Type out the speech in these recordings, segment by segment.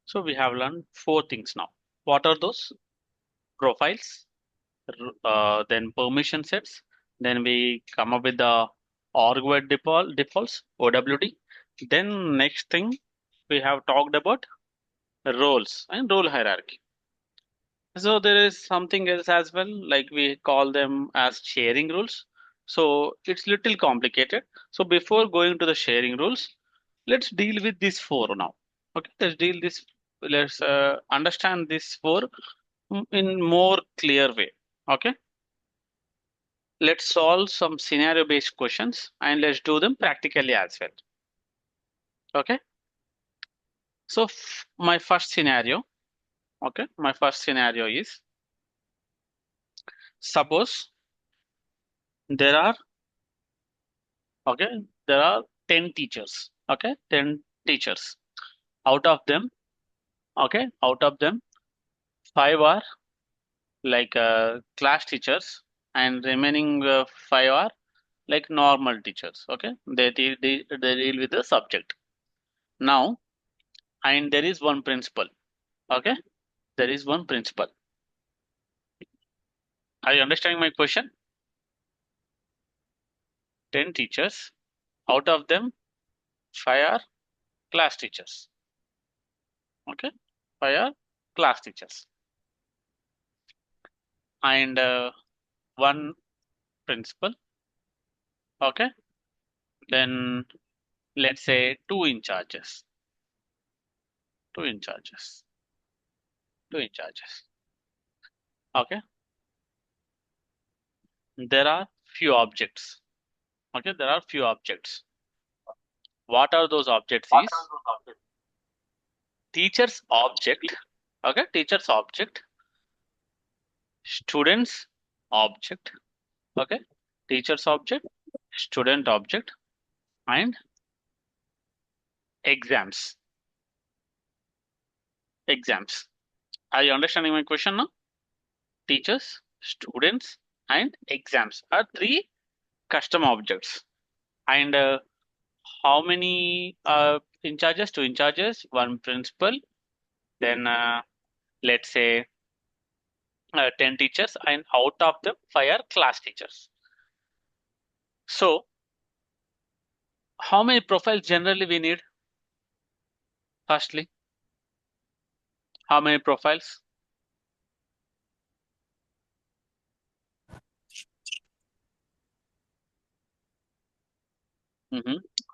So we have learned 4 things now. What are those? Profiles, then permission sets, then we come up with the org defaults, OWD. Then next thing we have talked about roles and role hierarchy. So there is something else as well, like we call them as sharing rules. So it's little complicated. So before going to the sharing rules, let's deal with these 4 now. Okay, let's understand this 4 in more clear way. Okay, let's solve some scenario based questions and let's do them practically as well. Okay, so my first scenario, okay, my first scenario is, suppose there are, okay, there are 10 teachers. Okay, 10 teachers. Out of them, okay, out of them 5 are like class teachers and remaining 5 are like normal teachers. Okay, they deal with the subject. Now, and there is one principal. Okay, there is one principal. Are you understanding my question? 10 teachers, out of them 5 are class teachers. Okay, 5 are class teachers and one principal. Okay, then let's say 2 in charges. 2 in charges. 2 in charges. Okay, there are few objects. Okay, there are few objects. What are those objects is teacher's object. Okay, teacher's object, student's object. Okay, teacher's object, student object, and exams. Exams. Are you understanding my question now? Teachers, students, and exams are 3 custom objects. And how many in charges? 2 in charges, 1 principal, then let's say 10 teachers, and out of them 5 are class teachers. So how many profiles generally we need? Firstly, how many profiles?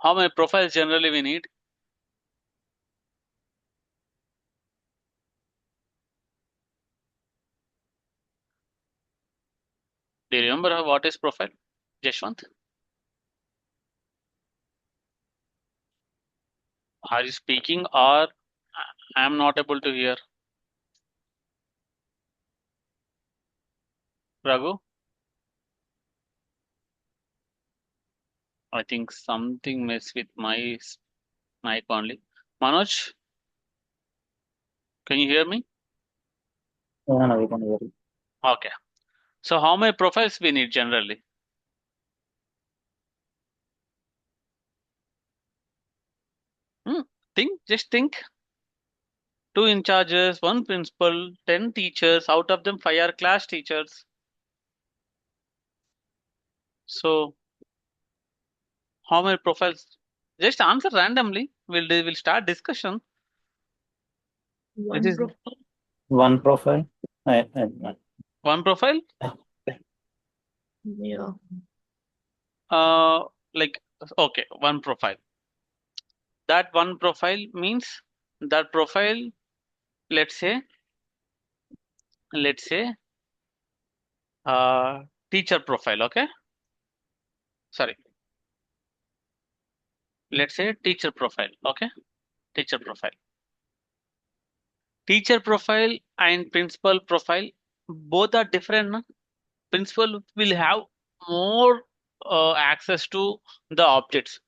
How many profiles generally we need? Do you remember what is profile, Jashwant? Are you speaking or I am not able to hear? Raghu? I think something mess with my mic only. Manoj, can you hear me? Yeah, no, we can hear you. Okay. So how many profiles we need generally? Just think. 2 in charges, 1 principal, 10 teachers, out of them 5 are class teachers. So how many profiles? Just answer randomly. We'll start discussion. It is One profile. one profile. Yeah. Like okay, one profile. That one profile means that profile. Let's say teacher profile. Okay, sorry. Let's say teacher profile. Okay, teacher profile. Teacher profile and principal profile both are different. No? Principal will have more access to the objects,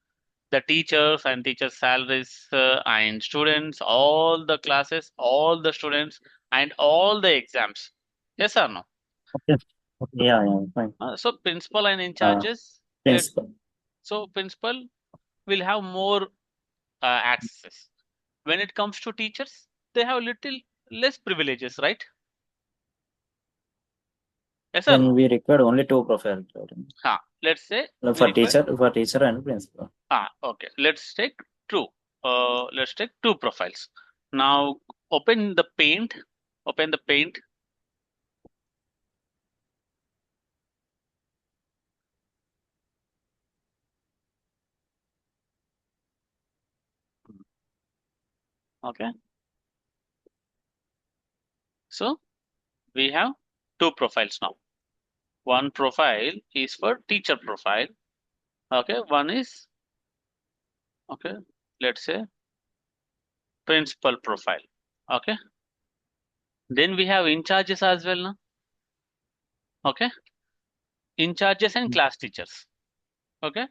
the teachers and teacher salaries and students, all the classes, all the students, and all the exams. Yes or no? Okay. Yeah, yeah, fine. So principal and in charges. Principal. So principal will have more access. When it comes to teachers, they have little less privileges, right? Yes or Then no? we required only two profiles, right? Let's say we For require teacher and principal. okay. Let's take two. Let's take two profiles. Now open the paint. Open the paint. Okay. So we have two profiles now. One profile is for teacher profile. Okay. One is okay. Let's say principal profile. Okay. Then we have in charges as well now. Okay. In charges and class teachers. Okay.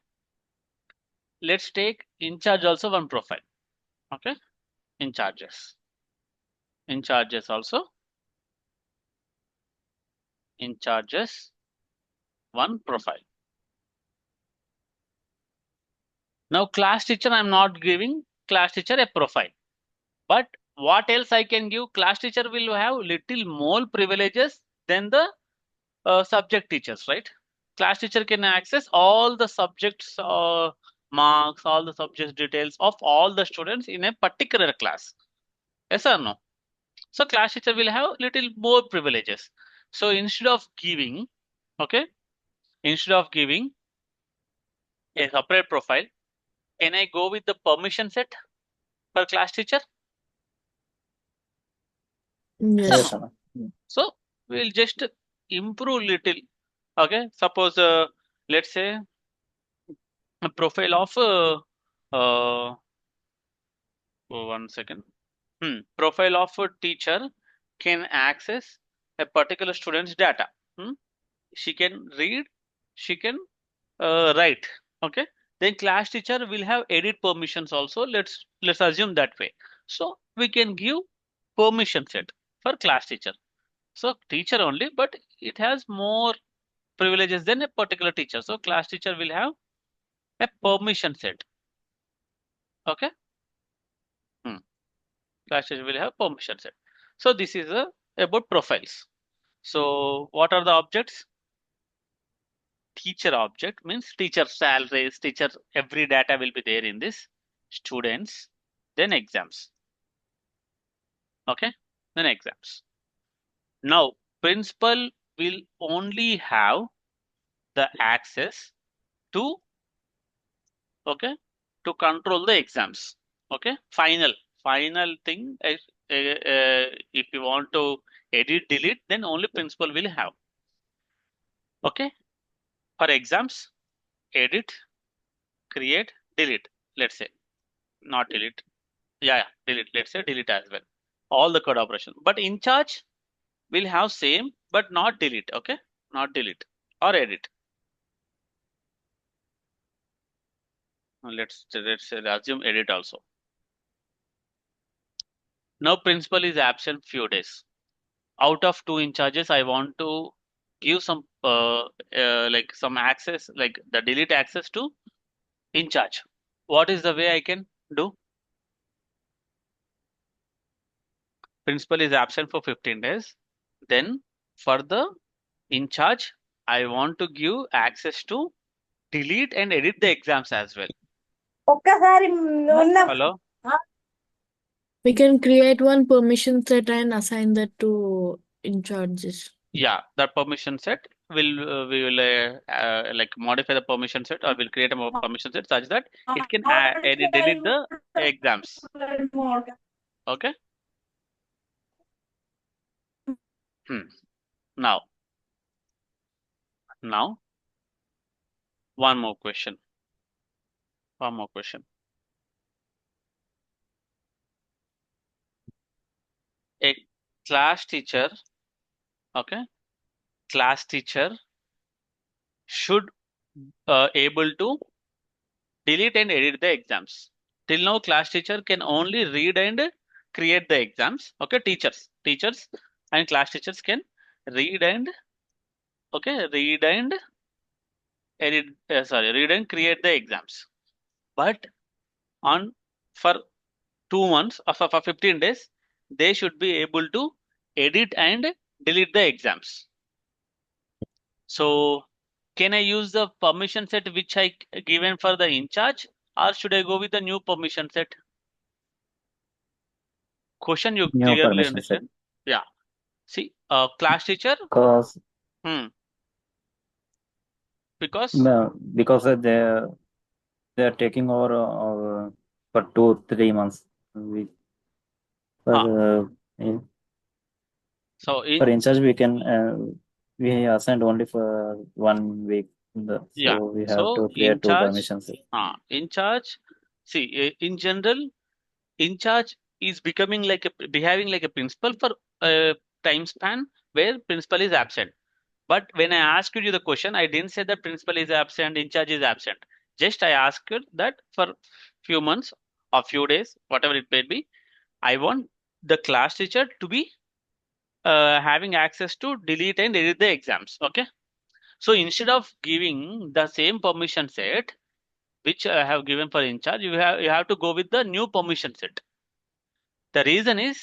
Let's take in charge also one profile. Okay. In charges. In charges also. In charges one profile. Now class teacher, I'm not giving class teacher a profile. But what else I can give? Class teacher will have little more privileges than the subject teachers, right? Class teacher can access all the subjects marks, all the subject details of all the students in a particular class. Yes or no? So class teacher will have little more privileges. So instead of giving, okay, instead of giving a separate profile, can I go with the permission set for class teacher? Yes or Yes, Yes. no? sir. So we'll just improve little. Okay, suppose let's say a profile of uh, oh, 1 second. Profile of a teacher can access a particular student's data. She can read, she can write. Okay. Then class teacher will have edit permissions also. Let's assume that way. So we can give permission set for class teacher. So teacher only, but it has more privileges than a particular teacher. So class teacher will have a permission set. Okay. Class teacher will have permission set. So this is about profiles. So what are the objects? Teacher object means teacher salaries, teacher every data will be there in this. Students, then exams. Okay, then exams. Now principal will only have the access to okay to control the exams. Okay, final thing is if you want to edit delete, then only principal will have. Okay, for exams, edit, create, delete. Let's say not delete. Yeah, delete. Let's say delete as well. All the code operation. But in charge will have same, but not delete. Okay, not delete or edit. Let's assume edit also. Now principal is absent few days. Out of two in charges, I want to give some like some access, like the delete access to in charge. What is the way I can do? Principal is absent for 15 days. Then for the in charge, I want to give access to delete and edit the exams as well. ఒక్కసారి ఉన్న Hello? We can create one permission set and assign that to in charges. Yeah, that permission set will we will like modify the permission set or we'll create a permission set such that it can edit delete the exams. Okay. Now one more question. A class teacher, okay, class teacher should able to delete and edit the exams. Till now, class teacher can only read and create the exams. Okay, teachers and class teachers can read and read and edit. Read and create the exams. But on for 2 months or for 15 days, they should be able to edit and delete the exams. So can I use the permission set which I given for the in charge, or should I go with the new permission set? Question you New clearly permission set. understand? Yeah. See, class teacher, Because because they are taking over for 2-3 months. We in so for in in charge we assigned only for 1 week. yeah, So we have so to in create 2 charge, permissions. in charge. See, in general, in charge is becoming like behaving like a principal for a time span where principal is absent. But when I asked you the question, I didn't say that principal is absent, in charge is absent. Just I asked you that for few months or few days, whatever it may be, I want the class teacher to be having access to delete and edit the exams. Okay. So instead of giving the same permission set which I have given for in charge, you have to go with the new permission set. The reason is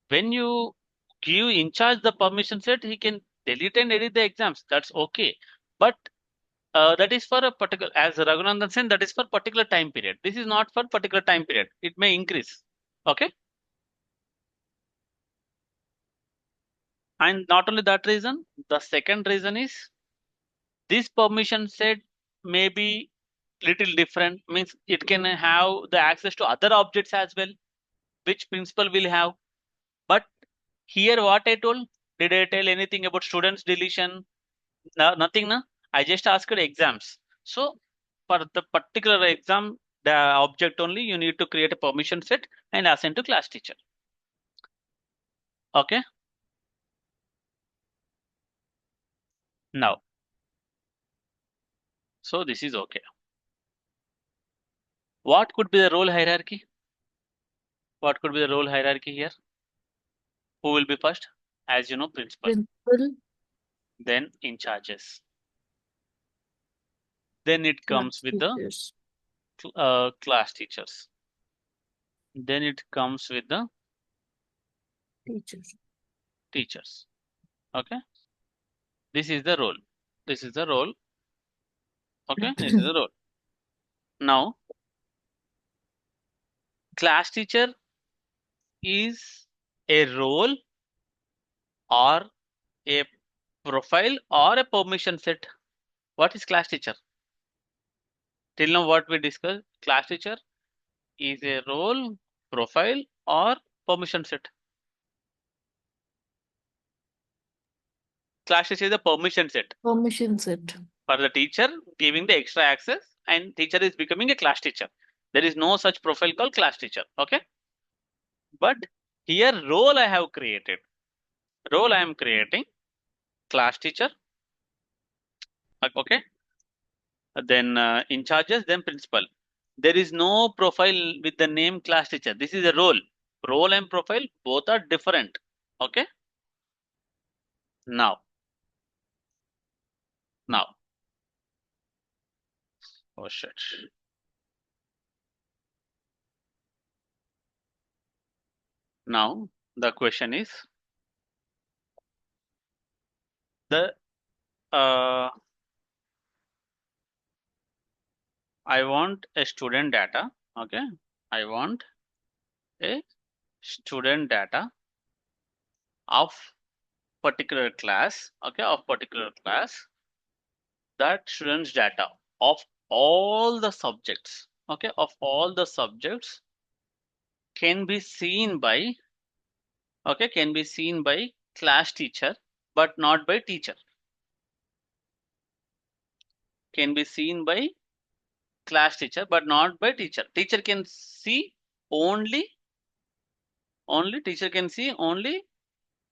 when you give in charge the permission set, he can delete and edit the exams. That's okay. But that is for a particular, as Raghunandan said, that is for particular time period. This is not for particular time period. It may increase. Okay. And not only that reason, the second reason is this permission set may be little different, means it can have the access to other objects as well, which principal will have. But here what I told, did I tell anything about students deletion? No, nothing, no? I just asked exams. So for the particular exam, the object only, you need to create a permission set and assign to class teacher. Okay. Now, so this is okay. What could be the role hierarchy? What could be the role hierarchy here? Who will be first? As you know, principal. Principal, Then in charges. Then it comes class with the teachers. class teachers. Then it comes with the Teachers. teachers. Okay. This is the role. This is the role. Okay. This is the role. Now, class teacher is a role or a profile or a permission set. What is class teacher? Till now what we discussed, class teacher is a role, profile or permission set. Class teacher is a permission set. Permission set. For the teacher giving the extra access, and teacher is becoming a class teacher. There is no such profile called class teacher. Okay. But here role I have created. Role I am creating class teacher. Okay. Then in charges, then principal. There is no profile with the name class teacher. This is a role. Role and profile both are different. Okay. Now. Oh shit. Now the question is the I want a student data. Okay. I want a student data of particular class. Okay. Of particular class. That student's data of all the subjects. Okay. Of all the subjects can be seen by, okay, can be seen by class teacher, but not by teacher. Can be seen by class teacher, but not by teacher. Teacher can see only teacher can see only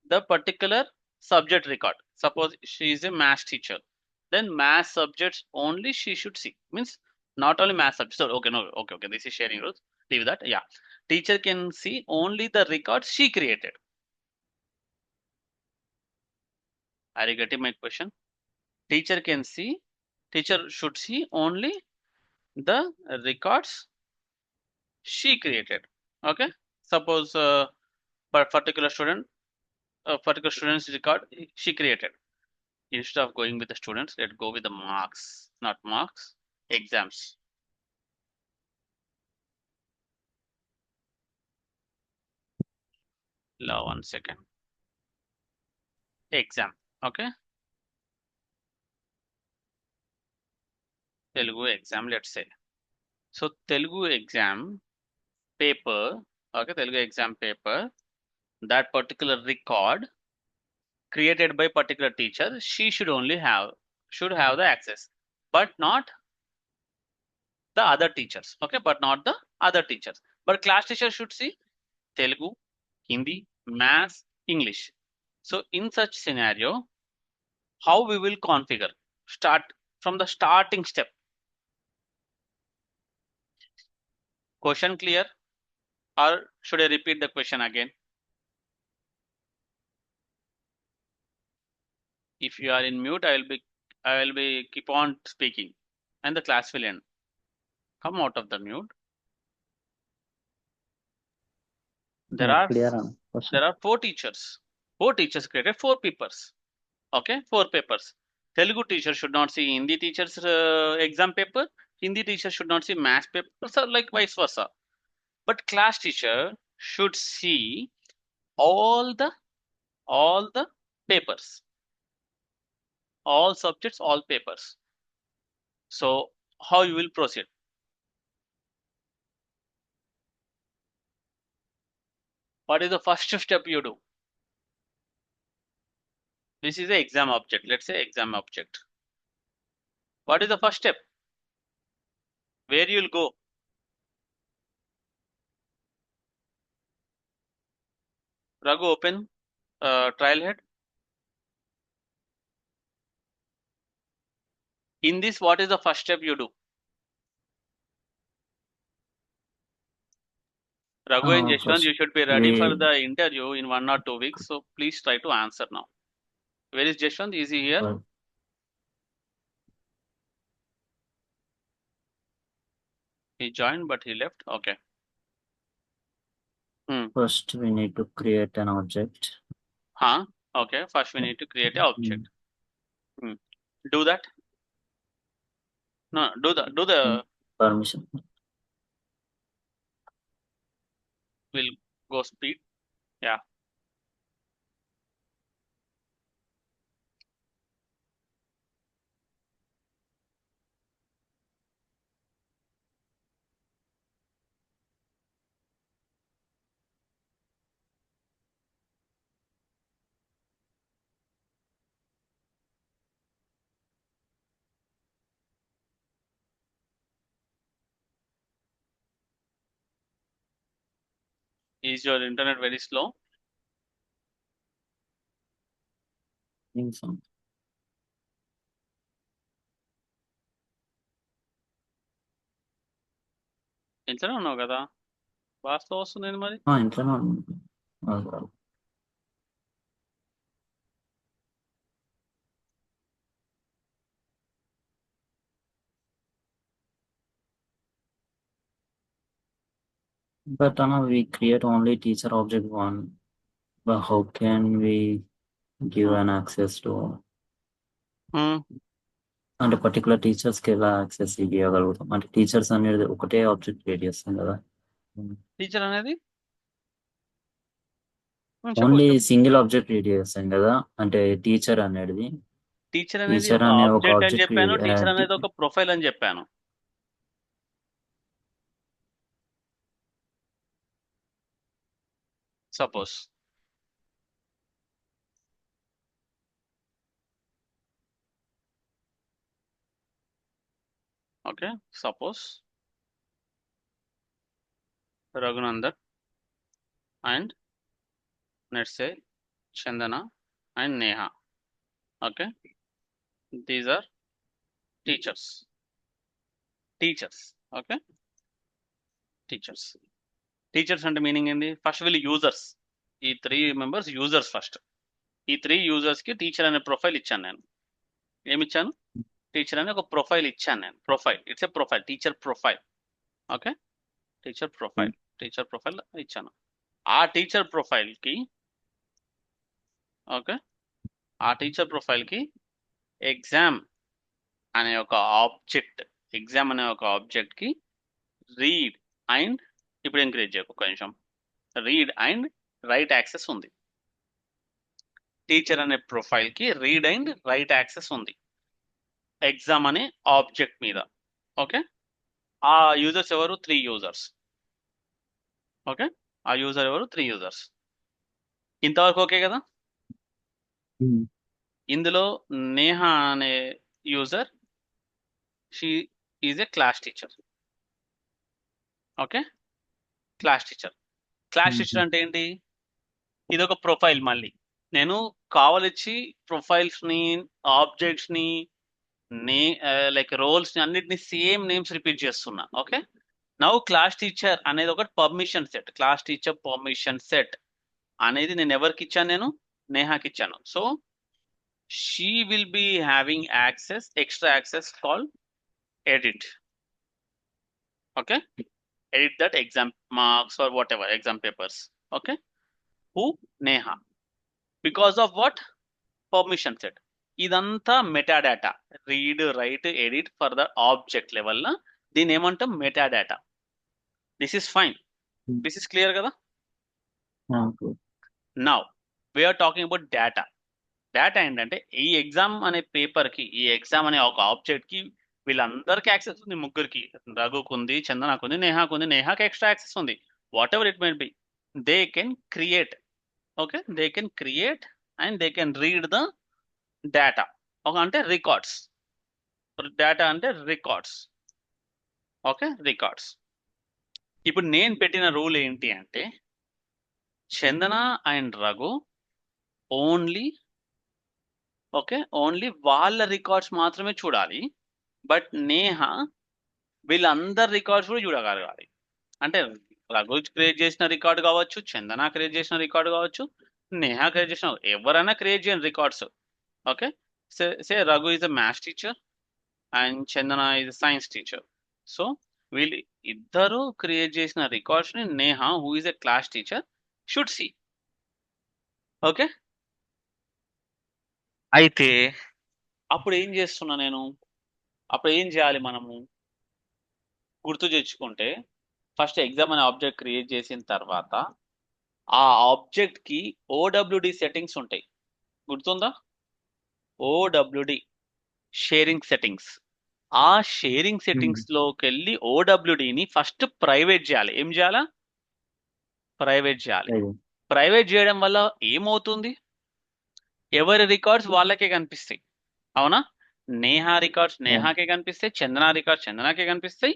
the particular subject record. Suppose she is a math teacher, then math subjects only she should see. Means not only math subjects. So okay, no, okay, this is sharing rules. Leave that. Yeah, teacher can see only the records she created. Are you getting my question? Teacher can see, teacher should see only the records she created. Okay. Suppose but particular student's record she created. Instead of going with the students, let's go with the marks, not marks, exams. Allow 1 second. Exam, okay? Telugu exam, let's say. So Telugu exam paper, okay, Telugu exam paper, that particular record created by particular teacher, she should have the access, but not the other teachers, okay, but not the other teachers. But class teacher should see Telugu, Hindi, Maths, English. So in such scenario, how we will configure? Start from the starting step. Question clear? Or should I repeat the question again? If you are in mute, I will be keep on speaking and the class will end. Come out of the mute. There are clear question. there are 4 teachers. 4 teachers created 4 papers. Okay, 4 papers. Telugu teacher should not see Hindi teacher's exam paper. Hindi teacher should not see math papers, or like vice versa. But class teacher should see all the papers, all subjects, all papers. So how you will proceed? What is the first step you do? This is the exam object. Let's say exam object. What is the first step? Where you will go? Raghu, open trial head. In this, what is the first step you do? Raghu and Jashwant, First you should be ready for we- the interview in 1 or 2 weeks. So please try to answer now. Where is Jashwant? Is he here? Fir- He joined, but he left. Okay. First, we need to create an object. Huh? Okay. First, we need to create an object. Do that. No, do the Permission. We'll go speed. Yeah. Is your internet very slow? Think so. ఇంట్లోనే ఉన్నావు కదా వాస్తవ వస్తుంది మరి ఇంట్లోనే ఉంది. But we create only teacher object 1. But how can we give an access to అంటే particular teachers కి ఎలా యాక్సెస్ ఇవ్వగలుగుతాం? అంటే టీచర్స్ అనేది ఒకటే ఆబ్జెక్ట్ క్రియేట్ చేస్తాం కదా. టీచర్ అనేది ఓన్లీ సింగిల్ ఆబ్జెక్ట్ క్రియేట్ చేస్తాం కదా. అంటే టీచర్ అనేది టీచర్ అనేది టీచర్ ఒక అనే ఒక ఆబ్జెక్ట్ అని ఆబ్జెక్ట్ చెప్పాను, టీచర్ అనేది ఒక ప్రొఫైల్ అని చెప్పాను. Suppose okay, suppose Raghunandan and let's say Chandana and Neha. Okay, these are teachers. Okay, teachers అంటే మీనింగ్ ఏంది? ఫస్ట్ వీళ్ళు యూజర్స్. ఈ 3 మెంబర్స్ యూజర్స్. ఫస్ట్ ఈ 3 యూజర్స్ కి టీచర్ అనే ప్రొఫైల్ ఇచ్చాను నేను. ఏమిచ్చాను? టీచర్ అనే ఒక ప్రొఫైల్ ఇచ్చాను నేను. Profile, it's a profile, teacher profile. Okay, teacher profile ఇచ్చాను. ఆ టీచర్ ప్రొఫైల్కి ఓకే ఆ టీచర్ ప్రొఫైల్కి ఎగ్జామ్ అనే ఒక ఆబ్జెక్ట్ ఎగ్జామ్ అనే ఒక ఆబ్జెక్ట్కి రీడ్ అండ్ ఇప్పుడు ఏం క్రియేట్ చేయకు ఒక నిమిషం రీడ్ అండ్ రైట్ యాక్సెస్ ఉంది టీచర్ అనే ప్రొఫైల్కి రీడ్ అండ్ రైట్ యాక్సెస్ ఉంది ఎగ్జామ్ అనే ఆబ్జెక్ట్ మీద ఓకే ఆ యూజర్స్ ఎవరు 3 యూజర్స్ ఓకే ఆ యూజర్ ఎవరు 3 యూజర్స్ ఇంతవరకు ఓకే కదా ఇందులో నేహ అనే user she is a class teacher okay class teacher అంటే ఏంటి ఇది ఒక ప్రొఫైల్ మళ్ళీ నేను కావలిచ్చి ప్రొఫైల్స్ ని ఆబ్జెక్ట్స్ ని లైక్ రోల్స్ ని అన్నిటిని సేమ్ నేమ్స్ రిపీట్ చేస్తున్నా ఓకే నౌ క్లాస్ టీచర్ అనేది ఒక permission set class teacher permission set అనేది నేను ఎవరికి ఇచ్చాను నేను నేహాకి ఇచ్చాను so she will be having access extra access call edit okay edit that exam marks or whatever exam papers okay who neha because of what permission set ఇదంతా metadata read write edit for the object level దీని ఏమంటాం metadata this is fine this is clear కదా now we are talking about data data ఏంటంటే ఈ exam అనే పేపర్కి ఈ exam అనే ఒక ఆబ్జెక్ట్కి వీళ్ళందరికీ యాక్సెస్ ఉంది ముగ్గురికి రఘుకు ఉంది చందనకు ఉంది నేహాకు ఉంది నేహాకి ఎక్స్ట్రా యాక్సెస్ ఉంది what ever it might be they can create okay they can create and they can read the data ఒక అంటే రికార్డ్స్ డేటా అంటే రికార్డ్స్ ఓకే రికార్డ్స్ ఇప్పుడు నేను పెట్టిన రూల్ ఏంటి అంటే Chandana and Raghu only okay only వాళ్ళ రికార్డ్స్ మాత్రమే చూడాలి బట్ నేహ వీళ్ళందరి రికార్డ్స్ కూడా చూడగలగాలి అంటే రఘు క్రియేట్ చేసిన రికార్డు కావచ్చు చందన క్రియేట్ చేసిన రికార్డు కావచ్చు నేహా క్రియేట్ చేసిన ఎవరైనా క్రియేట్ చేయని records okay say Raghu is a maths teacher and Chandana is science teacher so వీళ్ళు ఇద్దరు క్రియేట్ చేసిన రికార్డ్స్ ని Neha who is a class teacher should see okay అయితే అప్పుడు ఏం చేస్తున్నా నేను అప్పుడు ఏం చేయాలి మనము గుర్తు తెచ్చుకుంటే ఫస్ట్ ఎగ్జామ్ అనే ఆబ్జెక్ట్ క్రియేట్ చేసిన తర్వాత ఆ ఆబ్జెక్ట్ కి ఓడబ్ల్యూడి సెట్టింగ్స్ ఉంటాయి గుర్తుందా ఓడబ్ల్యూడి షేరింగ్ సెట్టింగ్స్ ఆ షేరింగ్ సెట్టింగ్స్ లోకి వెళ్ళి ఓడబ్ల్యూడిని ఫస్ట్ ప్రైవేట్ చేయాలి ఏం చేయాలా ప్రైవేట్ చేయాలి ప్రైవేట్ చేయడం వల్ల ఏమవుతుంది ఎవరి రికార్డ్స్ వాళ్ళకే కనిపిస్తాయి అవునా నేహా రికార్డ్స్ నేహాకే కనిపిస్తాయి చందన రికార్డ్స్ చందనాకే కనిపిస్తాయి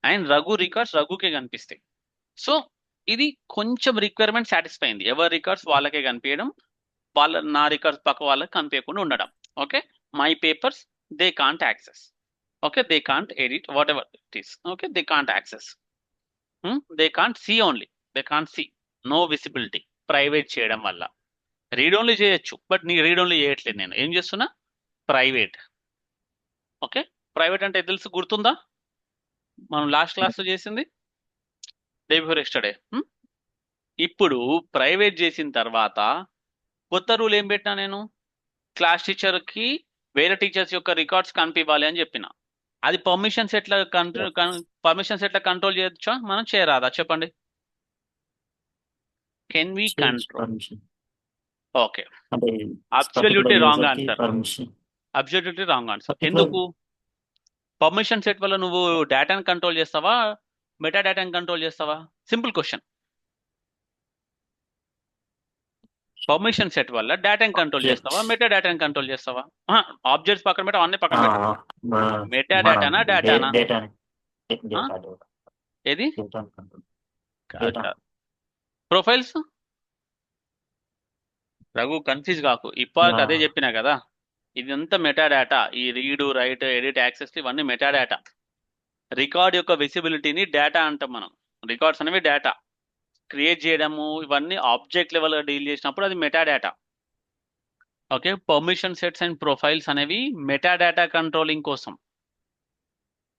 అండ్ రఘు రికార్డ్స్ రఘుకే కనిపిస్తాయి సో ఇది కొంచెం రిక్వైర్మెంట్ సాటిస్ఫై అయింది ఎవరి రికార్డ్స్ వాళ్ళకే కనిపించడం వాళ్ళ నా రికార్డ్స్ పక్క వాళ్ళకి కనిపించకుండా ఉండడం okay my papers they can't access okay they can't edit what ever it is okay they can't access they can't see only they can't see no visibility private చేయడం వల్ల రీడ్ ఓన్లీ చేయొచ్చు but నీ read only చేయట్లేదు నేను ఏం చేస్తున్నా private okay private అంటే తెలుసు గుర్తుందా మనం లాస్ట్ క్లాస్లో చేసింది డే బిఫోర్ ఎస్టర్డే ఇప్పుడు ప్రైవేట్ చేసిన తర్వాత కొత్త రూల్ ఏం పెట్టినా నేను క్లాస్ టీచర్కి వేరే టీచర్స్ యొక్క రికార్డ్స్ కనిపించాలి అని చెప్పిన అది పర్మిషన్స్ ఎట్లా కంట్రోల్ చేయొచ్చా మనం చేయరాదా చెప్పండి can we control okay absolutely wrong answer absolutely wrong answer ఎందుకు పర్మిషన్ సెట్ వల్ల నువ్వు డేటాని కంట్రోల్ చేస్తావా మెటా డేటాని కంట్రోల్ చేస్తావా సింపుల్ క్వశ్చన్ పర్మిషన్ సెట్ వల్ల డేటాని కంట్రోల్ చేస్తావా మెటా డేటాని కంట్రోల్ చేస్తావా ఆబ్జెక్ట్స్ పక్కన పెట్టా అన్ని పక్కన పెట్టా మెటా డేటానా డేటానా ఏది ప్రొఫైల్స్ రఘు కన్ఫ్యూజ్ కాకు ఇప్పటికి అదే చెప్పినా కదా ఇదంతా మెటా డేటా ఈ రీడు రైట్ ఎడిట్ యాక్సెస్ ఇవన్నీ మెటా డేటా రికార్డ్ యొక్క విజిబిలిటీని డేటా అంటాం మనం రికార్డ్స్ అనేవి డేటా క్రియేట్ చేయడము ఇవన్నీ ఆబ్జెక్ట్ లెవెల్గా డీల్ చేసినప్పుడు అది meta data okay permission sets and profiles అనేవి మెటా డేటా కంట్రోలింగ్ కోసం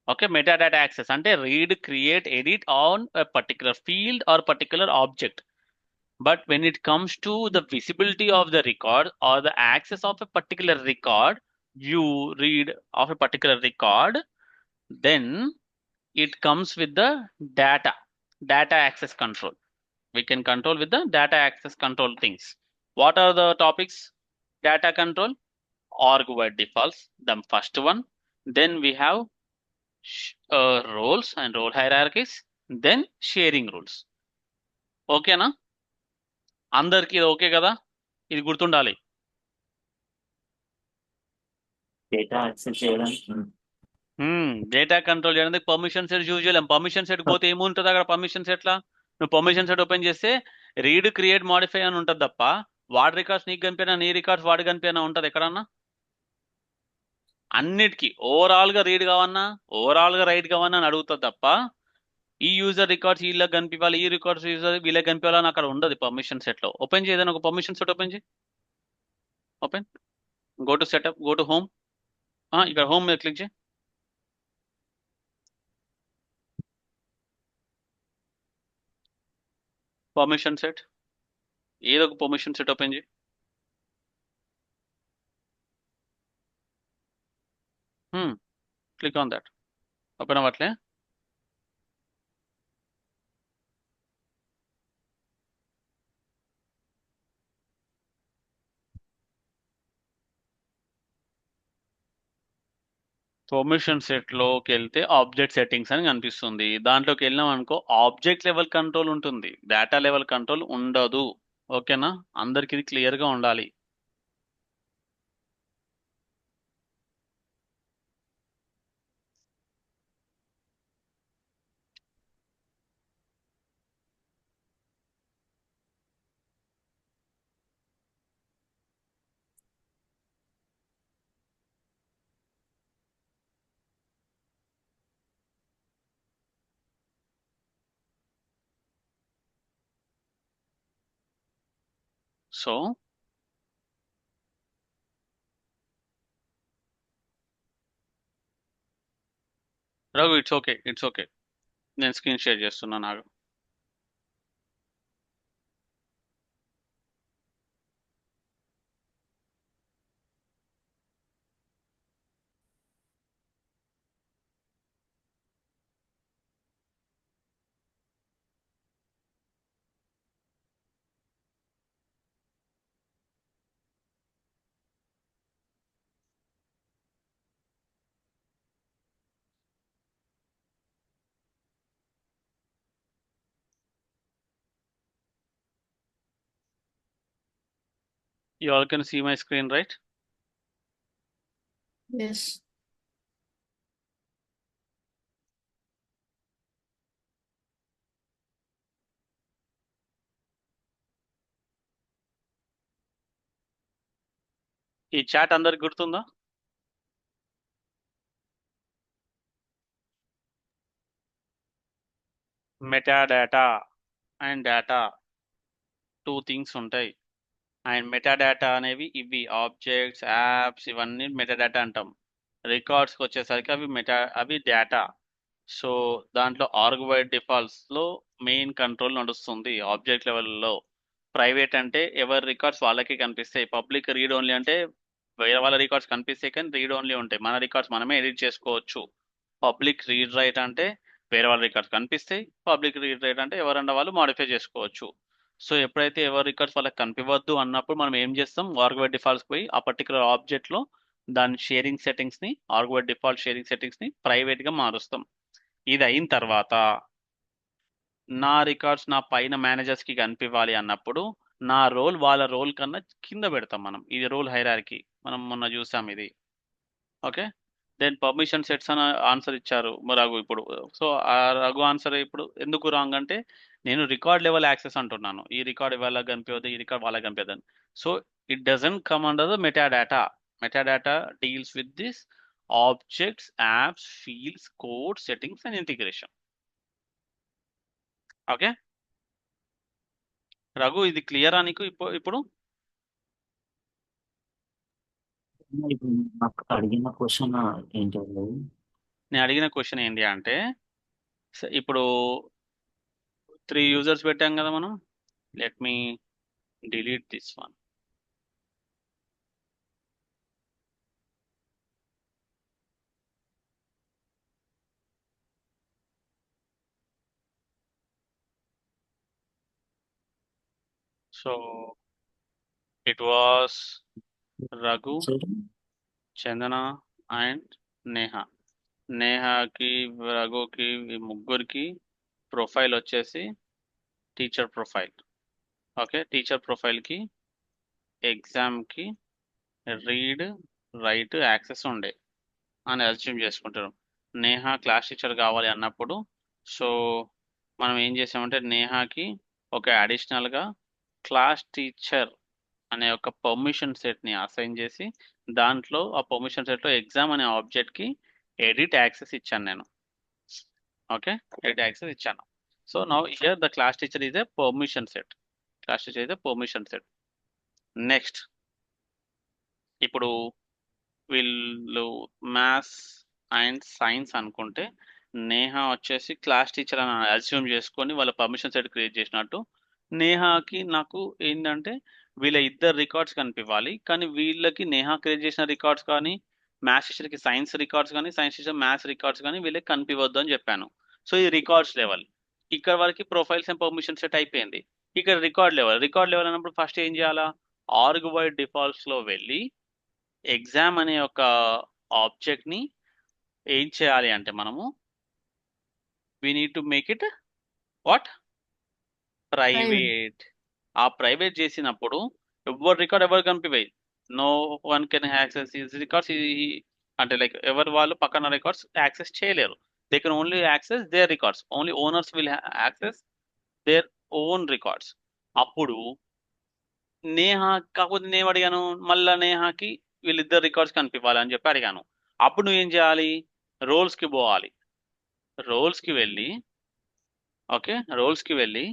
ఓకే మెటా డేటా యాక్సెస్ అంటే read create edit on particular field or particular object But when it comes to the visibility of the record or the access of a particular record, view, read of a particular record, then it comes with the data access control. We can control with the data access control things. What are the topics? Data control, org wide defaults, the first one. Then we have roles and role hierarchies, then sharing rules. ఓకేనా? అందరికి ఇది okay కదా? ఇది గుర్తుండాలి. Data access చేయడానికి data control చేయడానికి permission set use చేయలేం. Permission set పోతే ఏముంటుంది అక్కడ? పర్మిషన్ సెట్లా నువ్వు పర్మిషన్ సెట్ ఓపెన్ చేస్తే రీడ్, క్రియేట్, మాడిఫై అని ఉంటుంది తప్ప వాడి రికార్డ్స్ నీకు కనిపినా, నీ రికార్డ్స్ వాడి కనిపినా ఉంటుంది ఎక్కడన్నా? అన్నిటికీ ఓవరాల్ గా రీడ్ కావన్నా, ఓవరాల్ గా రైట్ కావన్నా అని అడుగుతుంది తప్ప ఈ యూజర్ రికార్డ్స్ వీళ్ళకి కనిపించాలి, ఈ రికార్డ్స్ యూజర్ వీళ్ళకి కనిపించాలని అక్కడ ఉండదు పర్మిషన్ సెట్ లో. ఓపెన్ చేయదని ఒక పర్మిషన్ సెట్ ఓపెన్ చేయి. Open, go to setup, go to home. ఇక్కడ హోమ్ మీద క్లిక్ చేయి. పర్మిషన్ సెట్, ఏదో ఒక పర్మిషన్ సెట్ ఓపెన్ చేయి. Click on that. ఓపెన్ అవ్వట్లే? పర్మిషన్ సెట్ లోకి వెళ్తే ఆబ్జెక్ట్ సెట్టింగ్స్ అని కనిపిస్తుంది. దాంట్లోకి వెళ్ళినాం అనుకో ఆబ్జెక్ట్ లెవెల్ కంట్రోల్ ఉంటుంది, డేటా లెవెల్ కంట్రోల్ ఉండదు. ఓకేనా? అందరికి ఇది క్లియర్ గా ఉండాలి. So Raghu, it's okay, it's okay. నేను స్క్రీన్ షేర్ చేస్తున్నాను నాకు. You all can see my screen, right? Yes. ఈ చాట్ అందరికి గుర్తుందా? మెటాడేటా అండ్ డేటా, 2 థింగ్స్ ఉంటాయి. అండ్ మెటాడేటా అనేవి ఇవి ఆబ్జెక్ట్స్, యాప్స్, ఇవన్నీ మెటాడేటా అంటాం. రికార్డ్స్కి వచ్చేసరికి అవి డేటా. సో దాంట్లో ఆర్గ్ వైడ్ డిఫాల్ట్స్ లో మెయిన్ కంట్రోల్ నడుస్తుంది ఆబ్జెక్ట్ లెవెల్లో. ప్రైవేట్ అంటే ఎవరి రికార్డ్స్ వాళ్ళకి కనిపిస్తాయి. పబ్లిక్ రీడ్ ఓన్లీ అంటే వేరే వాళ్ళ రికార్డ్స్ కనిపిస్తాయి కానీ రీడ్ ఓన్లీ ఉంటాయి. మన రికార్డ్స్ మనమే ఎడిట్ చేసుకోవచ్చు. పబ్లిక్ రీడ్ రైట్ అంటే వేరే వాళ్ళ రికార్డ్స్ కనిపిస్తాయి. పబ్లిక్ రీడ్ రైట్ అంటే ఎవరన్నా వాళ్ళు మాడిఫై చేసుకోవచ్చు. సో ఎప్పుడైతే ఎవరి రికార్డ్స్ వాళ్ళకి కనిపించవద్దు అన్నప్పుడు మనం ఏం చేస్తాం? ఆర్గ్ వైడ్ డిఫాల్ట్స్ పోయి ఆ పర్టికులర్ ఆబ్జెక్ట్ లో దాని షేరింగ్ సెట్టింగ్స్ ని, org wide default sharing settings ని ప్రైవేట్ గా మారుస్తాం. ఇది అయిన తర్వాత నా రికార్డ్స్ నా పైన మేనేజర్స్ కి కనిపించాలి అన్నప్పుడు నా రోల్ వాళ్ళ రోల్ కన్నా కింద పెడతాం మనం. ఇది రోల్ హైరార్కీ, మనం మొన్న చూసాం ఇది. ఓకే, దెన్ పర్మిషన్ సెట్స్ అని ఆన్సర్ ఇచ్చారు రఘు ఇప్పుడు. సో ఆ రఘు ఆన్సర్ ఇప్పుడు ఎందుకు రాంగ్ అంటే నేను రికార్డ్ లెవెల్ యాక్సెస్ అంటున్నాను. ఈ రికార్డ్ వాళ్ళకి కనిపించదు, ఈ రికార్డ్ వాళ్ళకి కనిపించదు. So it doesn't come under the metadata. Metadata deals with this objects, apps, fields, code, settings and integration. Okay Raghu, ఇది క్లియరా నీకు ఇప్పుడు? ఇప్పుడు నాకు అడిగిన క్వశ్చన్ ఏంటండి? నేను అడిగిన క్వశ్చన్ ఏంటి అంటే ఇప్పుడు 3 యూజర్స్ పెట్టాం కదా మనం. let me delete this one. So it was Raghu, Chandana and Neha. నేహాకి రఘుకి ఈ ముగ్గురికి ప్రొఫైల్ వచ్చేసి టీచర్ ప్రొఫైల్. ఓకే, టీచర్ ప్రొఫైల్కి ఎగ్జామ్కి రీడ్ రైట్ యాక్సెస్ ఉండే అని అజ్యూమ్ చేసుకుంటారు. నేహా క్లాస్ టీచర్ కావాలి అన్నప్పుడు సో మనం ఏం చేసామంటే నేహాకి ఒక అడిషనల్గా క్లాస్ టీచర్ అనే ఒక పర్మిషన్ సెట్ని అసైన్ చేసి దాంట్లో ఆ పర్మిషన్ సెట్లో ఎగ్జామ్ అనే ఆబ్జెక్ట్కి ఎడిట్ యాక్సెస్ ఇచ్చాను నేను. ఓకే, ఎడిట్ యాక్సెస్ ఇచ్చాను. So now here the class teacher is a permission set. Class teacher is a permission set. Next ఇప్పుడు వీళ్ళు మ్యాథ్స్ అండ్ సైన్స్ అనుకుంటే నేహా వచ్చేసి క్లాస్ టీచర్ అని అజ్యూమ్ చేసుకొని వాళ్ళ పర్మిషన్ సెట్ క్రియేట్ చేసినట్టు నేహాకి నాకు ఏంటంటే వీళ్ళ ఇద్దరు రికార్డ్స్ కనిపించాలి, కానీ వీళ్ళకి నేహా క్రియేట్ చేసిన రికార్డ్స్ కానీ మ్యాథ్స్ టీచర్కి సైన్స్ రికార్డ్స్ కానీ సైన్స్ టీచర్ మ్యాథ్స్ రికార్డ్స్ కానీ వీళ్ళకి కనిపించవద్దు అని చెప్పాను. సో ఈ రికార్డ్స్ లెవెల్ ఇక్కడ వరకు ప్రొఫైల్స్ అండ్ పర్మిషన్ సెట్ అయిపోయింది. ఇక్కడ రికార్డ్ లెవెల్ అన్నప్పుడు ఫస్ట్ ఏం చేయాలా, ఆర్గ్ వైడ్ డిఫాల్ట్స్లో వెళ్ళి ఎగ్జామ్ అనే ఒక ఆబ్జెక్ట్ని ఏం చేయాలి అంటే మనము we need to make it what private. ఆ ప్రైవేట్ చేసినప్పుడు ఎవరు రికార్డ్ ఎవరు కనిపిస్తాయి, no one can access this records. అంటే లైక్ ఎవరు వాళ్ళు పక్కన రికార్డ్స్ యాక్సెస్ చేయలేరు. They can only access their records. Only owners will access their own records. అప్పుడు నేహా కాకపోతే నేను అడిగాను మళ్ళీ నేహాకి వీళ్ళిద్దరు రికార్డ్స్ కనిపించాలి అని చెప్పి అడిగాను. అప్పుడు నువ్వు ఏం చేయాలి, రోల్స్కి పోవాలి. రోల్స్కి వెళ్ళి ఓకే, రోల్స్కి వెళ్ళి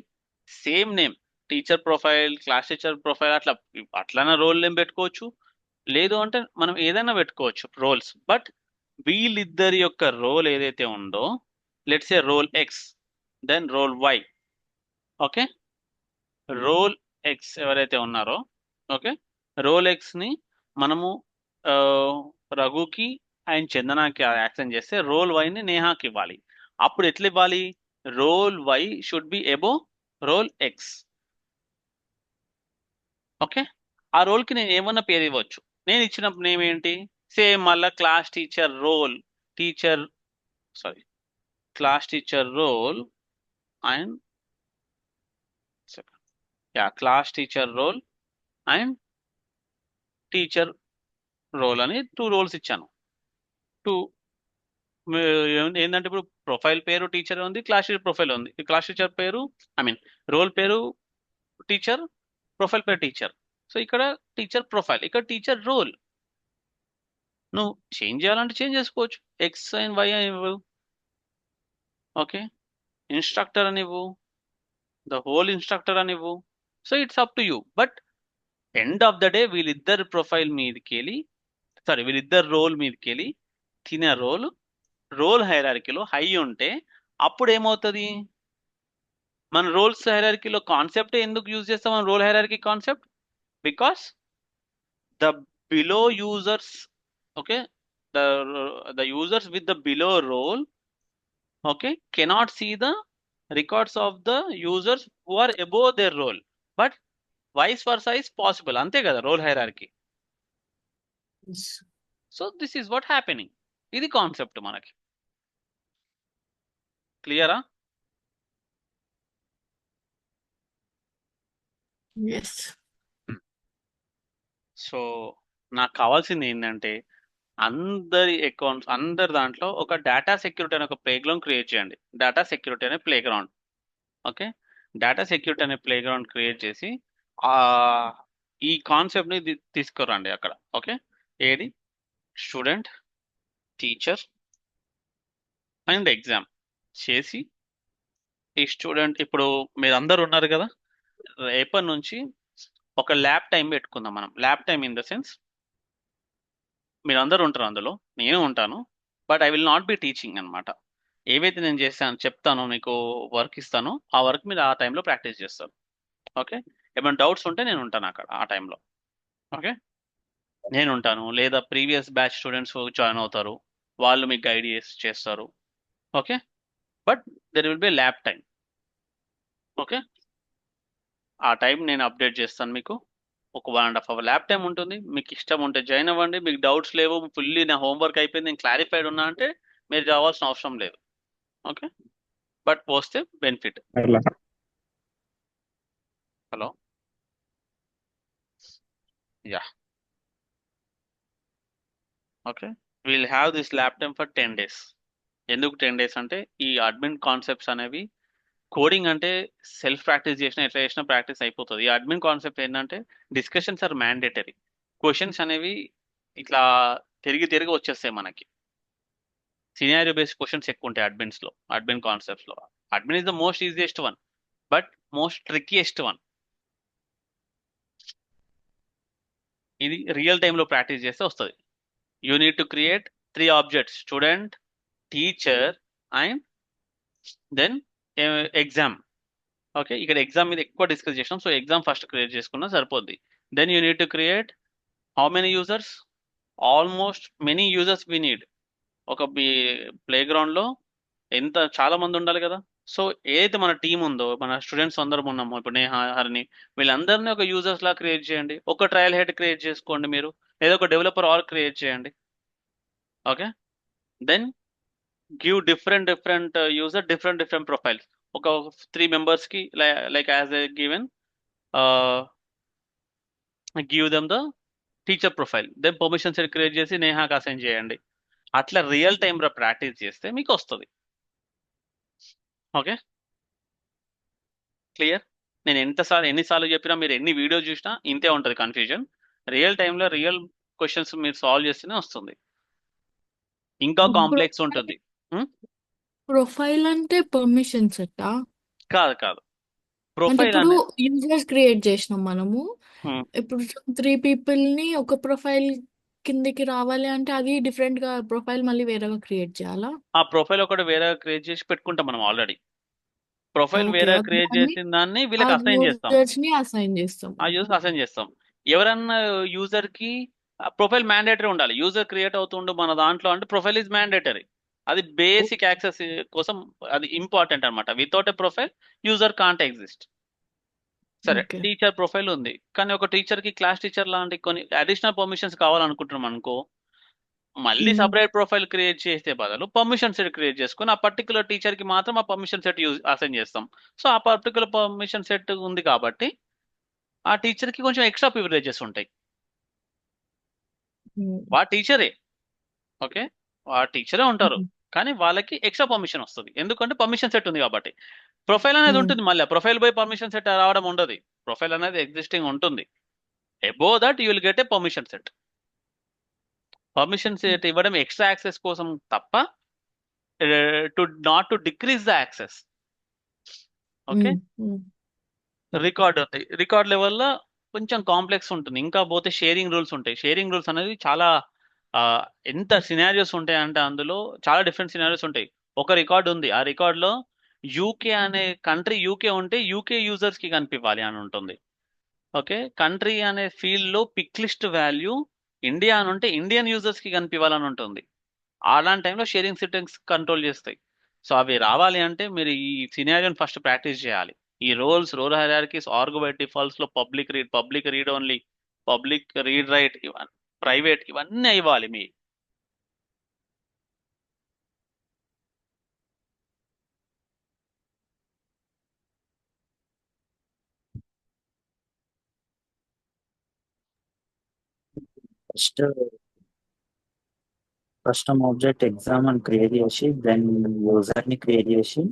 same name teacher profile class teacher profile అట్లనే రోల్ నేమ్ పెట్టుకోవచ్చు, లేదు అంటే మనం ఏదైనా పెట్టుకోవచ్చు రోల్స్. బట్ వీళ్ళిద్దరి యొక్క రోల్ ఏదైతే ఉందో let's a role X then role Y. Okay, role X ఎవరైతే ఉన్నారో ఓకే, రోల్ ఎక్స్ని మనము రఘుకి అండ్ చందనాకి యాక్సెస్ చేస్తే రోల్ వైని నేహాకి ఇవ్వాలి. అప్పుడు ఎట్లా ఇవ్వాలి, role Y should be above role X. Okay, ఆ రోల్కి నేను ఏమన్నా పేరు ఇవ్వచ్చు. నేను ఇచ్చిన నేమ్ ఏంటి, సేమ్ మళ్ళీ class teacher role class teacher role and class teacher role and teacher role అని 2 రోల్స్ ఇచ్చాను. 2 ఏంటంటే ఇప్పుడు ప్రొఫైల్ పేరు టీచర్ ఉంది, క్లాస్ టీచర్ ప్రొఫైల్ ఉంది. క్లాస్ టీచర్ పేరు రోల్ పేరు టీచర్, ప్రొఫైల్ పేరు టీచర్. సో ఇక్కడ టీచర్ ప్రొఫైల్, ఇక్కడ టీచర్ రోల్. నువ్వు చేంజ్ చేయాలంటే చేంజ్ చేసుకోవచ్చు, ఎక్స్ అండ్ వై అని ఇవ్వు. ఓకే, ఇన్స్ట్రక్టర్ అని ఇవ్వు, ద హోల్ ఇన్స్ట్రక్టర్ అని ఇవ్వు. So it's up to you. But end of the day వీళ్ళిద్దరు ప్రొఫైల్ మీదకి వెళ్ళి వీళ్ళిద్దరు రోల్ మీదకి వెళ్ళి తినే రోల్ హైరార్కీలో హై ఉంటే అప్పుడు ఏమవుతుంది, మన రోల్స్ హైరార్కీలో కాన్సెప్ట్ ఎందుకు యూజ్ చేస్తాం మనం role hierarchy concept, because the below users okay, the users with the below role okay cannot see the records of the users who are above their role, but vice versa is possible. ante kada role hierarchy. So this is what happening. ఇది concept మనకి క్లియరా? Yes. So నాకు కావాల్సింది ఏంటంటే అందరి accounts అందరి దాంట్లో ఒక డేటా సెక్యూరిటీ అనే ఒక ప్లేగ్రౌండ్ క్రియేట్ చేయండి. డేటా సెక్యూరిటీ అనే ప్లేగ్రౌండ్. ఓకే, డేటా సెక్యూరిటీ అనే ప్లేగ్రౌండ్ క్రియేట్ చేసి ఈ కాన్సెప్ట్ని తీసుకురండి అక్కడ. ఓకే, ఏది స్టూడెంట్ టీచర్ అండ్ ఎగ్జామ్ చేసి ఈ స్టూడెంట్ ఇప్పుడు మీరు అందరు ఉన్నారు కదా, రేపటి నుంచి ఒక ల్యాబ్ టైం పెట్టుకుందాం మనం. Lab time in the sense మీరు అందరు ఉంటారు అందులో, నేను ఉంటాను, but I will not be teaching అనమాట. ఏవైతే నేను చెప్తానో మీకు వర్క్ ఇస్తానో ఆ వర్క్ మీరు ఆ టైంలో ప్రాక్టీస్ చేస్తారు. ఓకే, ఏమైనా డౌట్స్ ఉంటే నేను ఉంటాను అక్కడ ఆ టైంలో. ఓకే, నేను ఉంటాను, లేదా ప్రీవియస్ బ్యాచ్ స్టూడెంట్స్ జాయిన్ అవుతారు, వాళ్ళు మీకు గైడ్ చేస్తారు. Okay, but there will be lab time. Okay, ఆ టైం నేను అప్డేట్ చేస్తాను మీకు. ఒక 1.5 అవర్ ల్యాబ్ టైం ఉంటుంది. మీకు ఇష్టం ఉంటే జాయిన్ అవ్వండి. మీకు డౌట్స్ లేవు, ఫుల్లీ నా హోంవర్క్ అయిపోయింది, నేను క్లారిఫైడ్ ఉన్నా అంటే మీరు రావాల్సిన అవసరం లేదు. ఓకే, బట్ వస్తే బెనిఫిట్. అట్లా hello, yeah, okay, will have this lab time for 10 days. ఎందుకు 10 days అంటే ఈ అడ్మిన్ కాన్సెప్ట్స్ అనేవి, కోడింగ్ అంటే సెల్ఫ్ ప్రాక్టీస్ చేసినా ఎట్లా చేసినా ప్రాక్టీస్ అయిపోతుంది. ఈ అడ్మిన్ కాన్సెప్ట్ ఏంటంటే డిస్కషన్స్ ఆర్ మ్యాండేటరీ. క్వశ్చన్స్ అనేవి ఇట్లా తిరిగి తిరిగి వచ్చేస్తాయి మనకి. సినారియో బేస్డ్ క్వశ్చన్స్ ఎక్కువ ఉంటాయి అడ్మిన్స్ లో, అడ్మిన్ కాన్సెప్ట్స్ లో. Admin is the most easiest one, but most trickiest one. ఇది రియల్ టైంలో ప్రాక్టీస్ చేస్తే వస్తుంది. You need to create 3 objects: student, teacher and then exam. Okay, ఇక్కడ ఎగ్జామ్ మీద ఎక్కువ డిస్కస్ చేసాం, సో ఎగ్జామ్ ఫస్ట్ క్రియేట్ చేసుకున్నా సరిపోద్ది. Then you need to create how many users, almost many users we need. ఒక play గ్రౌండ్లో చాలా మంది ఉండాలి కదా. సో ఏదైతే మన టీం ఉందో, మన స్టూడెంట్స్ అందరం ఉన్నామో, ఇప్పుడు నేహ, హరిని, వీళ్ళందరినీ ఒక యూజర్స్ లా క్రియేట్ చేయండి. ఒక ట్రయల్ హెడ్ క్రియేట్ చేసుకోండి మీరు, లేదా ఒక డెవలపర్ ఆర్ క్రియేట్ చేయండి. Okay, then give different user different profiles. ఒక 3 members కి like as a given give them the teacher profile, then permission set create చేసి నేహాకి అసైన్ చేయండి. అట్లా రియల్ టైంలో ప్రాక్టీస్ చేస్తే మీకు వస్తుంది. Okay, clear? నేను ఎన్నిసార్లు చెప్పినా, మీరు ఎన్ని వీడియో చూసినా ఇంతే ఉంటుంది కన్ఫ్యూజన్. రియల్ టైంలో రియల్ క్వశ్చన్స్ మీరు సాల్వ్ చేస్తేనే వస్తుంది. ఇంకా కాంప్లెక్స్ ఉంటుంది. ప్రొఫైల్ అంటే పర్మిషన్ సెట్టా? కాదు అంటే ప్రొఫైల్ ఇప్పుడు అనేది యూజర్స్ క్రియేట్ చేసినాం మనము. ఇప్పుడు 3 people ని ఒక ప్రొఫైల్ కిందకి రావాలి అంటే అది డిఫరెంట్ గా ప్రొఫైల్ మళ్ళీ వేరేగా క్రియేట్ చేయాలా? ఆ ప్రొఫైల్ ఒకటి వేరే క్రియేట్ చేసి పెట్టుకుంటాం మనం ఆల్రెడీ. ప్రొఫైల్ ఓకే, వేరే క్రియేట్ దాన్ని చేసిన దాన్ని ఆ వీళ్ళకి అసైన్ చేస్తాం, యూజర్స్ ని అసైన్ చేస్తాం. ఆ యూజర్ అసైన్ చేస్తాం. ఎవరన్నా యూజర్ కి ప్రొఫైల్ మ్యాండేటరీ ఉండాలి. యూజర్ క్రియేట్ అవుతుండు మన దాంట్లో అంటే ప్రొఫైల్ ఇస్ మ్యాండేటరీ. అది బేసిక్ యాక్సెస్ కోసం అది ఇంపార్టెంట్ అనమాట. Without a profile user can't exist. సరే, ఓకే. టీచర్ ప్రొఫైల్ ఉంది, కానీ ఒక టీచర్ కి క్లాస్ టీచర్ లాంటి కొన్ని అడిషనల్ పర్మిషన్స్ కావాలనుకుంటున్నాం అనుకో, మళ్ళీ సపరేట్ ప్రొఫైల్ క్రియేట్ చేసే బదులు పర్మిషన్ సెట్ క్రియేట్ చేసుకుని ఆ పర్టికులర్ టీచర్ కి మాత్రం ఆ పర్మిషన్ సెట్ అసైన్ చేస్తాం. సో ఆ పర్టికులర్ పర్మిషన్ సెట్ ఉంది కాబట్టి ఆ టీచర్ కి కొంచెం ఎక్స్ట్రా ప్రివిలేజెస్ ఉంటాయి. వా టీచరే, ఓకే, ఆ టీచరే ఉంటారు, కానీ వాళ్ళకి ఎక్స్ట్రా పర్మిషన్ వస్తుంది. ఎందుకంటే పర్మిషన్ సెట్ ఉంది కాబట్టి. ప్రొఫైల్ అనేది ఉంటుంది, మళ్ళీ ప్రొఫైల్ బై పర్మిషన్ సెట్ రావడం ఉండదు. ప్రొఫైల్ అనేది ఎగ్జిస్టింగ్ ఉంటుంది. Above that you will get a permission set. Permission set ఇవ్వడం ఎక్స్ట్రా యాక్సెస్ కోసం తప్ప not to decrease the access. Okay, record ఉంది, రికార్డ్ లెవెల్లో కొంచెం కాంప్లెక్స్ ఉంటుంది. ఇంకా పోతే షేరింగ్ రూల్స్ ఉంటాయి. షేరింగ్ రూల్స్ అనేది చాలా ఎంత సినారియోస్ ఉంటాయి అంటే అందులో చాలా డిఫరెంట్ సినారియోస్ ఉంటాయి. ఒక రికార్డ్ ఉంది, ఆ రికార్డ్లో యూకే అనే కంట్రీ యూకే ఉంటే యూకే యూజర్స్ కి కనిపించాలి అని ఉంటుంది. ఓకే, కంట్రీ అనే ఫీల్డ్ లో పిక్ లిస్ట్ వాల్యూ ఇండియా అని ఉంటే ఇండియన్ యూజర్స్ కి కనిపించాలని ఉంటుంది. అలాంటి టైంలో షేరింగ్ సెట్టింగ్స్ కంట్రోల్ చేస్తాయి. సో అవి రావాలి అంటే మీరు ఈ సినారియోని ఫస్ట్ ప్రాక్టీస్ చేయాలి. ఈ role hierarchies, org by defaults లో public read only, public read write, ఇవన్నీ ప్రైవేట్, ఇవన్నీ ఇవ్వాలి మీ. ఫస్ట్ ఆబ్జెక్ట్ ఎగ్జామ్ అని క్రియేట్ చేసి దెన్ యూజర్ ని క్రియేట్ చేసి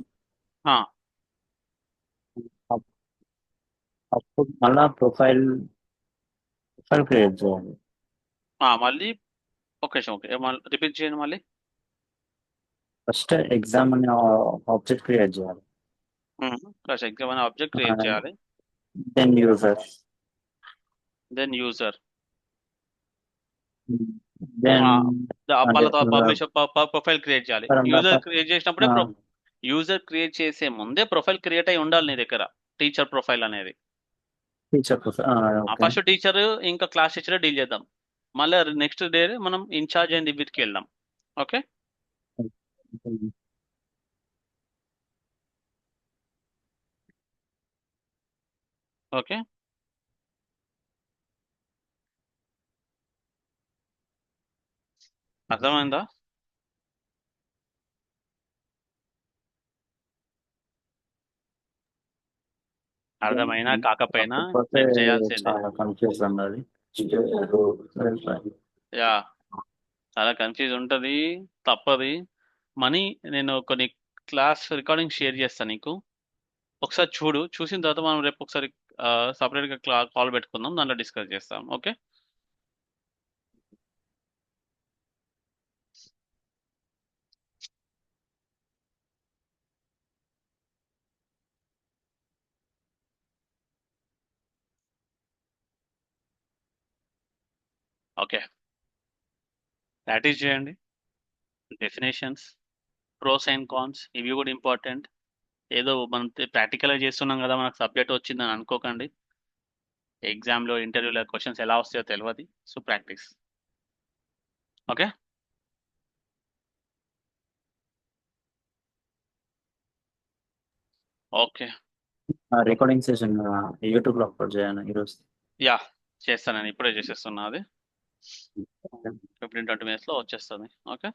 అప్పుడు మళ్ళా ప్రొఫైల్ క్రియేట్ చేయాలి. మళ్ళీ ఓకే రిపీట్ చేయండి మళ్ళీ. ఫస్ట్ ఎగ్జామ్ అనే ఆబ్జెక్ట్ క్రియేట్ చేయాలి, ఫస్ట్ ఎగ్జామ్ అనే ఆబ్జెక్ట్ క్రియేట్ చేయాలి, then user, then profile create చేయాలి. యూజర్ క్రియేట్ చేసినప్పుడే యూజర్ క్రియేట్ చేసే ముందే ప్రొఫైల్ క్రియేట్ అయి ఉండాలి నీ దగ్గర, టీచర్ ప్రొఫైల్ అనేది. టీచర్ ఓకే ఫస్ట్ టీచర్ ఇంకా క్లాస్ టీచర్ డీల్ చేద్దాం. మళ్ళీ నెక్స్ట్ డే మనం ఇన్ఛార్జ్ అండ్ వీటికి వెళ్దాం. ఓకే, ఓకే, అర్థమైందా? అర్థమైనా కాకపోయినా కాకపోతే నేను చేయాల్సిందే. చాలా కన్ఫ్యూజ్ ఉన్నది. యా, చాలా కన్ఫ్యూజ్ ఉంటుంది, తప్పది. మనీ నేను కొన్ని క్లాస్ రికార్డింగ్ షేర్ చేస్తాను నీకు, ఒకసారి చూడు. చూసిన తర్వాత మనం రేపు ఒకసారి సపరేట్గా కాల్ పెట్టుకుందాం, దాంట్లో డిస్కస్ చేస్తాం. ఓకే, ఓకే, ప్రాక్టీస్ చేయండి. డెఫినేషన్స్, ప్రోస్ అండ్ కాన్స్, ఇవి కూడా ఇంపార్టెంట్. ఏదో మనం ప్రాక్టికల్గా చేస్తున్నాం కదా, మనకు సబ్జెక్ట్ వచ్చిందని అనుకోకండి. ఎగ్జామ్లో ఇంటర్వ్యూలో క్వశ్చన్స్ ఎలా వస్తాయో తెలియదు. So practice. Okay, okay, recording session YouTube లో అప్లోడ్ చేయాలి ఈరోజు. యా చేస్తాను, నేను ఇప్పుడే చేసేస్తున్నా. అది 15-20 minutes వచ్చేస్తుంది. ఓకే,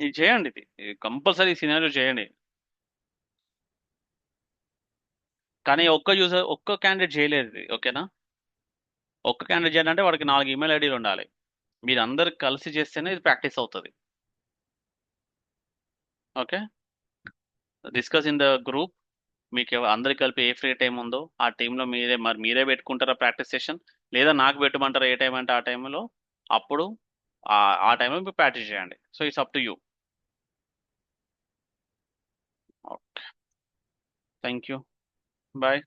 ఇది చేయండి, ఇది కంపల్సరీ సినారియో చేయండి. కానీ ఒక్క క్యాండిడేట్ చేయలేదు ఇది. ఓకేనా, ఒక్క క్యాండిడేట్ చేయాలంటే వాడికి 4 ఈమెయిల్ ఐడీలు ఉండాలి. మీరు అందరు కలిసి చేస్తేనే ఇది ప్రాక్టీస్ అవుతుంది. Okay, discuss in the group. మీకు అందరికి కలిపి ఏ ఫ్రీ టైం ఉందో ఆ టైంలో మీరే పెట్టుకుంటారా ప్రాక్టీస్ సెషన్, లేదా నాకు పెట్టమంటారా ఏ టైం అంటే ఆ టైంలో, అప్పుడు ఆ టైంలో మీరు ప్రాక్టీస్ చేయండి. So it's up to you. Okay, thank you, bye.